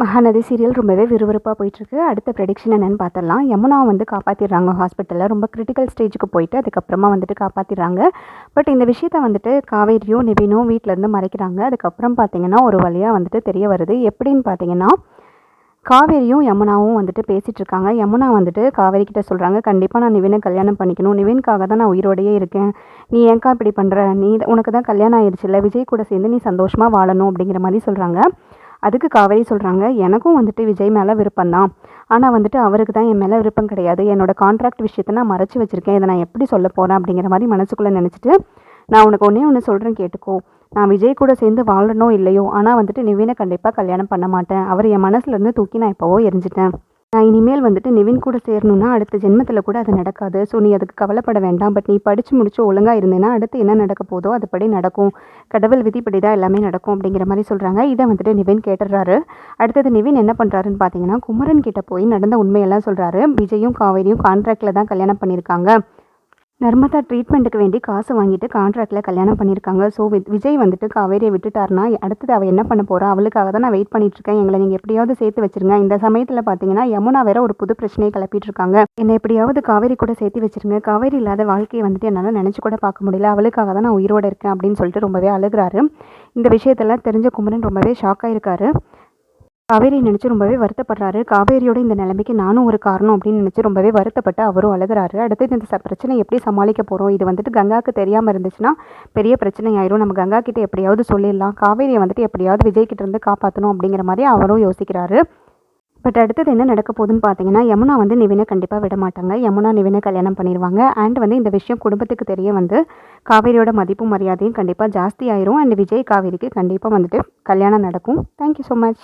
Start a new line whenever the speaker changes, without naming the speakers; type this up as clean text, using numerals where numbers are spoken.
Mahanadi serial ரொம்பவே விறுவிறுப்பாக போயிட்டுருக்கு. அடுத்த ப்ரெடிக்ஷன் என்னென்னு பார்த்துடலாம். யமுனாவை வந்து காப்பாற்றிடுறாங்க ஹாஸ்பிட்டலில். ரொம்ப கிரிட்டிக்கல் ஸ்டேஜுக்கு போயிட்டு அதுக்கப்புறமா வந்துட்டு காப்பாற்றிடுறாங்க. பட் இந்த விஷயத்த வந்துட்டு காவேரியும் நிவினும் வீட்டிலேருந்து மறைக்கிறாங்க. அதுக்கப்புறம் பார்த்திங்கன்னா ஒரு வழியாக வந்துட்டு தெரிய வருது. எப்படின்னு பார்த்தீங்கன்னா, காவேரியும் யமுனாவும் வந்துட்டு பேசிகிட்டு இருக்காங்க. யமுனா வந்துட்டு காவேரி கிட்ட சொல்கிறாங்க, கண்டிப்பாக நான் நிவினை கல்யாணம் பண்ணிக்கணும், நிவின்காக தான் நான் உயிரோடையே இருக்கேன், நீ ஏன்க்கா இப்படி பண்ணுற, உனக்கு தான் கல்யாணம் ஆயிடுச்சுல்ல, விஜய் கூட சேர்ந்து நீ சந்தோஷமாக வாழணும் அப்படிங்கிற மாதிரி சொல்கிறாங்க. அதுக்கு காவேரி சொல்கிறாங்க, எனக்கும் வந்துட்டு விஜய் மேலே விருப்பம் தான், ஆனால் வந்துட்டு அவருக்கு தான் என் மேலே விருப்பம் கிடையாது, என்னோடய கான்ட்ராக்ட் விஷயத்தை நான் மறைச்சி வச்சுருக்கேன், இதை நான் எப்படி சொல்ல போகிறேன் அப்படிங்கிற மாதிரி மனசுக்குள்ளே நினச்சிட்டு, நான் உனக்கு ஒன்று சொல்கிறேன் கேட்டுக்கோ, நான் விஜய் கூட சேர்ந்து வாழனோ இல்லையோ, ஆனால் வந்துட்டு நிவினை கண்டிப்பாக கல்யாணம் பண்ண மாட்டேன், அவர் என் மனசுலேருந்து தூக்கி நான் எப்போவோ எரிஞ்சிட்டேன், நான் இனிமேல் வந்துட்டு நிவின் கூட சேரணும்னா அடுத்த ஜென்மத்தில் கூட அது நடக்காது, ஸோ நீ அதுக்கு கவலைப்பட வேண்டாம், பட் நீ படித்து முடிச்சு ஒழுங்காக இருந்தேன்னா அடுத்து என்ன நடக்க போதோ அதுபடி நடக்கும், கடவுள் விதிப்படி தான் எல்லாமே நடக்கும் அப்படிங்கிற மாதிரி சொல்கிறாங்க. இதை வந்துட்டு நிவின் கேட்டுடுறாரு. அடுத்தது நிவின் என்ன பண்ணுறாருன்னு பார்த்தீங்கன்னா, குமரன் கிட்ட போய் நடந்த உண்மையெல்லாம் சொல்கிறாரு. விஜயும் காவேரியும் கான்ட்ராக்டில் தான் கல்யாணம் பண்ணியிருக்காங்க, நர்மதா ட்ரீட்மெண்ட்டுக்கு வேண்டி காசு வாங்கிட்டு கான்ட்ராக்டில் கல்யாணம் பண்ணியிருக்காங்க. ஸோ விஜய் வந்துட்டு காவேரியை விட்டுட்டாருனா அடுத்தது அவள் என்ன பண்ண போகிறா, அவளுக்காக தான் நான் வெயிட் பண்ணிட்டுருக்கேன், எங்களை நீங்கள் எப்படியாவது சேர்த்து வச்சுருங்க. இந்த சமயத்தில் பார்த்தீங்கன்னா யமுனா வேற ஒரு புது பிரச்சனையை கிளப்பிட்டு இருக்காங்க, என்னை எப்படியாவது காவேரி கூட சேர்த்து வச்சுருங்க, காவேரி இல்லாத வாழ்க்கையை வந்துட்டு என்னால் நினச்சி கூட பார்க்க முடியல, அவளுக்காக தான் நான் உயிரோடு இருக்கேன் அப்படின்னு சொல்லிட்டு ரொம்பவே அழுகிறாரு. இந்த விஷயத்தெல்லாம் தெரிஞ்ச குமரன் ரொம்பவே ஷாக் ஆகிருக்காரு. காவேரி நினச்சி ரொம்பவே வருத்தப்படுறாரு. காவேரியோட இந்த நிலைமைக்கு நானும் ஒரு காரணம் அப்படின்னு நினச்சி ரொம்பவே வருத்தப்பட்டு அவரும் அழுகிறாரு. அடுத்தது இந்த பிரச்சனை எப்படி சமாளிக்க போகிறோம், இது வந்துட்டு கங்காவுக்கு தெரியாமல் இருந்துச்சுன்னா பெரிய பிரச்சனை ஆயிரும், நம்ம கங்கா கிட்ட எப்படியாவது சொல்லிடலாம், காவேரியை வந்துட்டு எப்படியாவது விஜய் கிட்ட இருந்து காப்பாற்றணும் அப்படிங்கிற மாதிரி அவரும் யோசிக்கிறாரு. பட் அடுத்தது என்ன நடக்க போகுதுன்னு பார்த்தீங்கன்னா, யமுனா வந்து நிவினை கண்டிப்பாக விட மாட்டாங்க, யமுனா நிவினை கல்யாணம் பண்ணிடுவாங்க. அண்ட் வந்து இந்த விஷயம் குடும்பத்துக்கு தெரிய வந்து காவேரியோட மதிப்பு மரியாதையும் கண்டிப்பாக ஜாஸ்தி ஆயிரும். அண்ட் விஜய் காவேரிக்கு கண்டிப்பாக வந்துட்டு கல்யாணம் நடக்கும். Thank you so much.